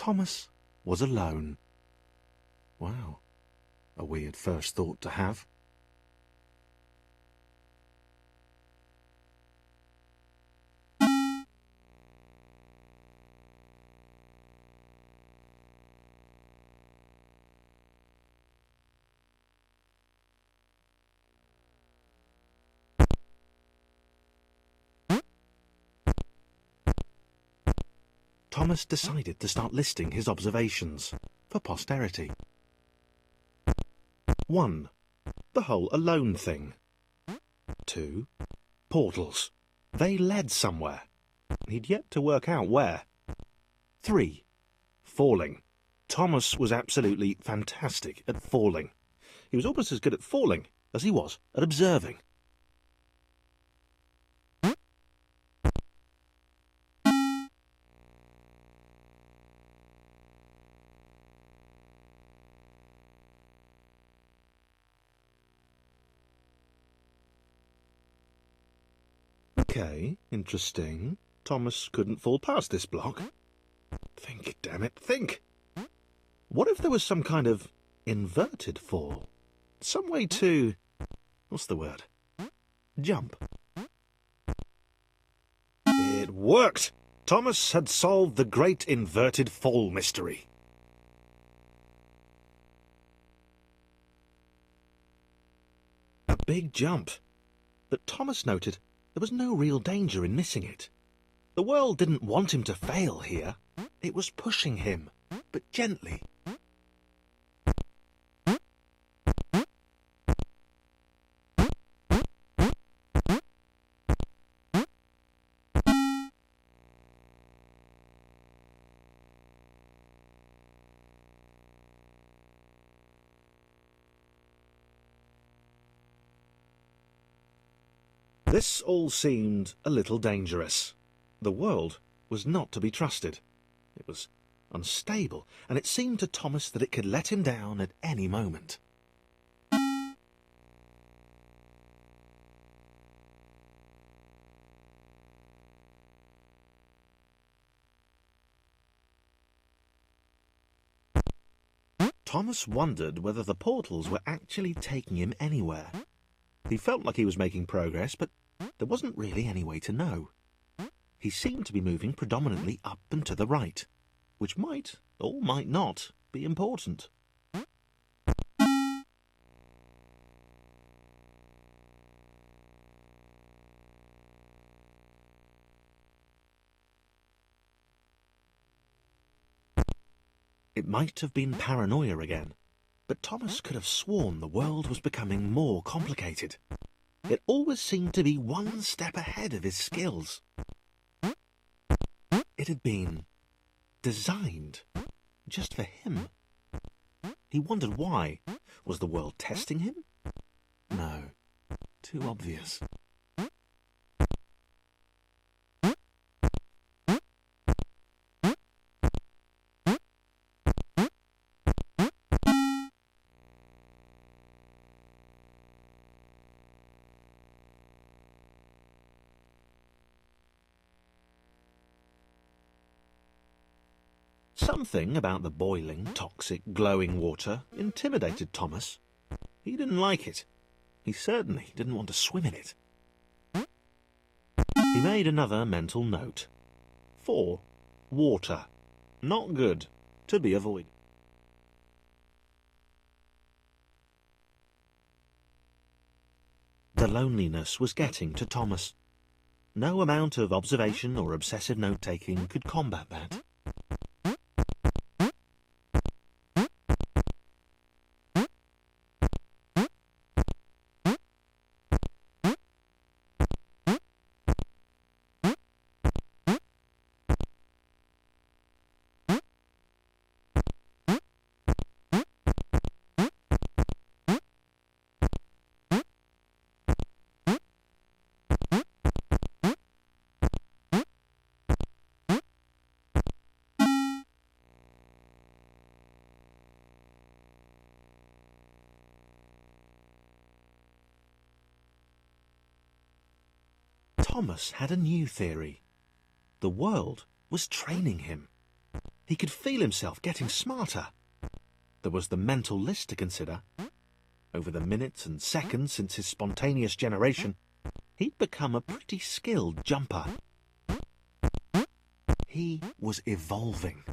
Thomas was alone. Wow, a weird first thought to have. Thomas decided to start listing his observations for posterity. 1. The whole alone thing. 2. Portals. They led somewhere. He'd yet to work out where. 3. Falling. Thomas was absolutely fantastic at falling. He was almost as good at falling as he was at observing. Okay, interesting. Thomas couldn't fall past this block. Think, damn it, think! What if there was some kind of inverted fall? Some way to... what's the word? Jump. It worked! Thomas had solved the great inverted fall mystery. A big jump. But Thomas noted there was no real danger in missing it. The world didn't want him to fail here. It was pushing him, but gently. This all seemed a little dangerous. The world was not to be trusted. It was unstable, and it seemed to Thomas that it could let him down at any moment. Thomas wondered whether the portals were actually taking him anywhere. He felt like he was making progress, but there wasn't really any way to know. He seemed to be moving predominantly up and to the right, which might, or might not, be important. It might have been paranoia again, but Thomas could have sworn the world was becoming more complicated. It always seemed to be one step ahead of his skills. It had been designed just for him. He wondered why. Was the world testing him? No, too obvious. Something about the boiling, toxic, glowing water intimidated Thomas. He didn't like it. He certainly didn't want to swim in it. He made another mental note. 4. Water. Not good. To be avoided. The loneliness was getting to Thomas. No amount of observation or obsessive note-taking could combat that. Thomas had a new theory. The world was training him. He could feel himself getting smarter. There was the mental list to consider. Over the minutes and seconds since his spontaneous generation, he'd become a pretty skilled jumper. He was evolving.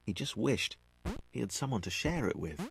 He just wished he had someone to share it with.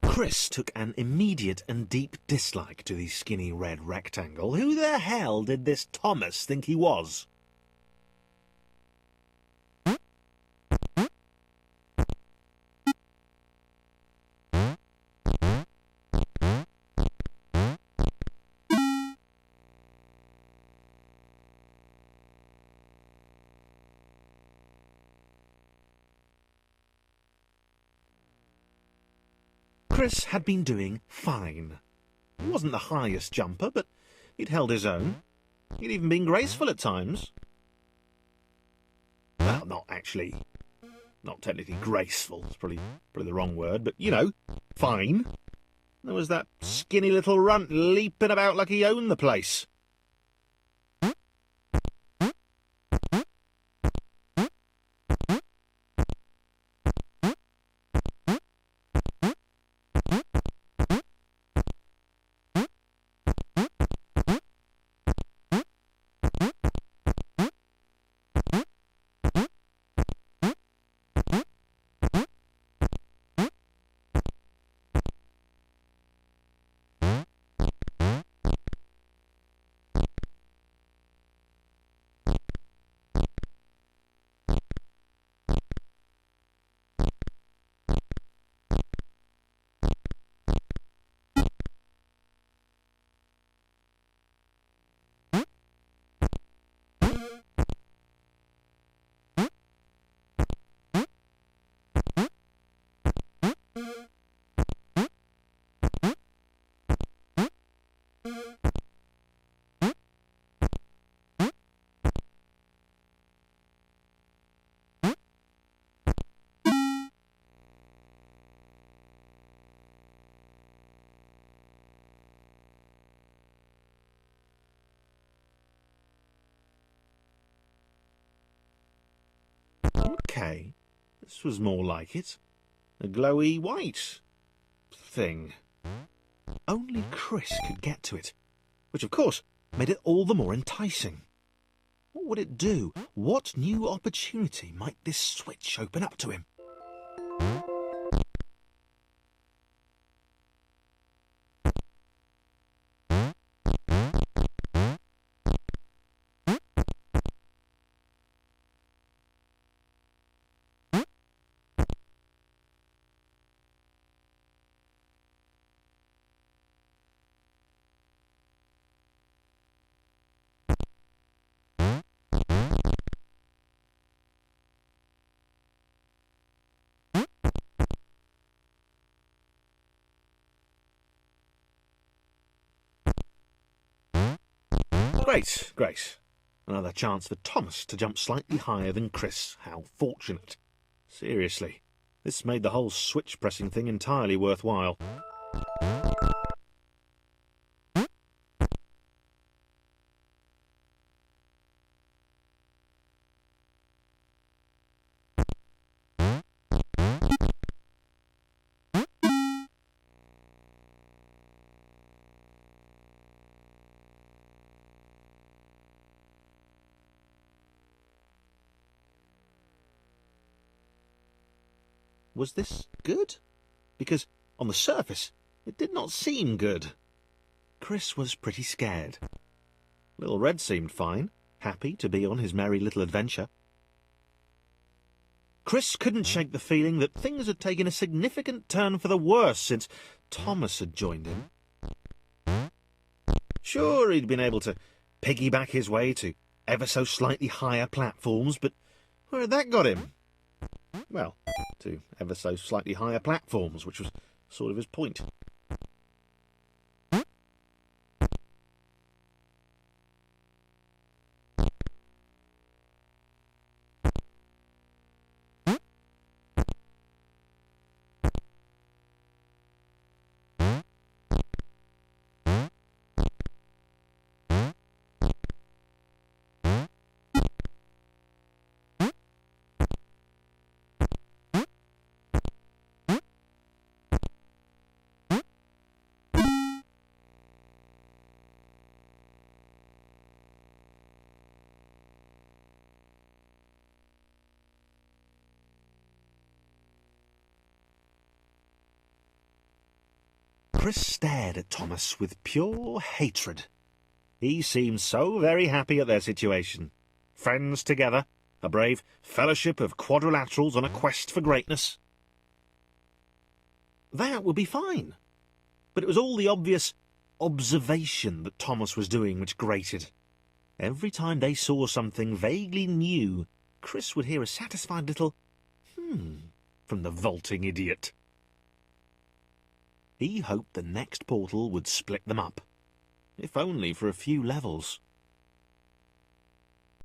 Chris took an immediate and deep dislike to the skinny red rectangle. Who the hell did this Thomas think he was? Chris had been doing fine. He wasn't the highest jumper, but he'd held his own. He'd even been graceful at times. Well, not technically graceful. It's probably the wrong word, but, you know, fine. There was that skinny little runt leaping about like he owned the place. Okay, this was more like it. A glowy white thing. Only Chris could get to it, which of course made it all the more enticing. What would it do? What new opportunity might this switch open up to him? Great, great. Another chance for Thomas to jump slightly higher than Chris. How fortunate. Seriously, this made the whole switch pressing thing entirely worthwhile. Was this good? Because, on the surface, it did not seem good. Chris was pretty scared. Little Red seemed fine, happy to be on his merry little adventure. Chris couldn't shake the feeling that things had taken a significant turn for the worse since Thomas had joined him. Sure, he'd been able to piggyback his way to ever so slightly higher platforms, but where had that got him? Well, to ever so slightly higher platforms, which was sort of his point. Chris stared at Thomas with pure hatred. He seemed so very happy at their situation. Friends together, a brave fellowship of quadrilaterals on a quest for greatness. That would be fine. But it was all the obvious observation that Thomas was doing which grated. Every time they saw something vaguely new, Chris would hear a satisfied little from the vaulting idiot. He hoped the next portal would split them up, if only for a few levels.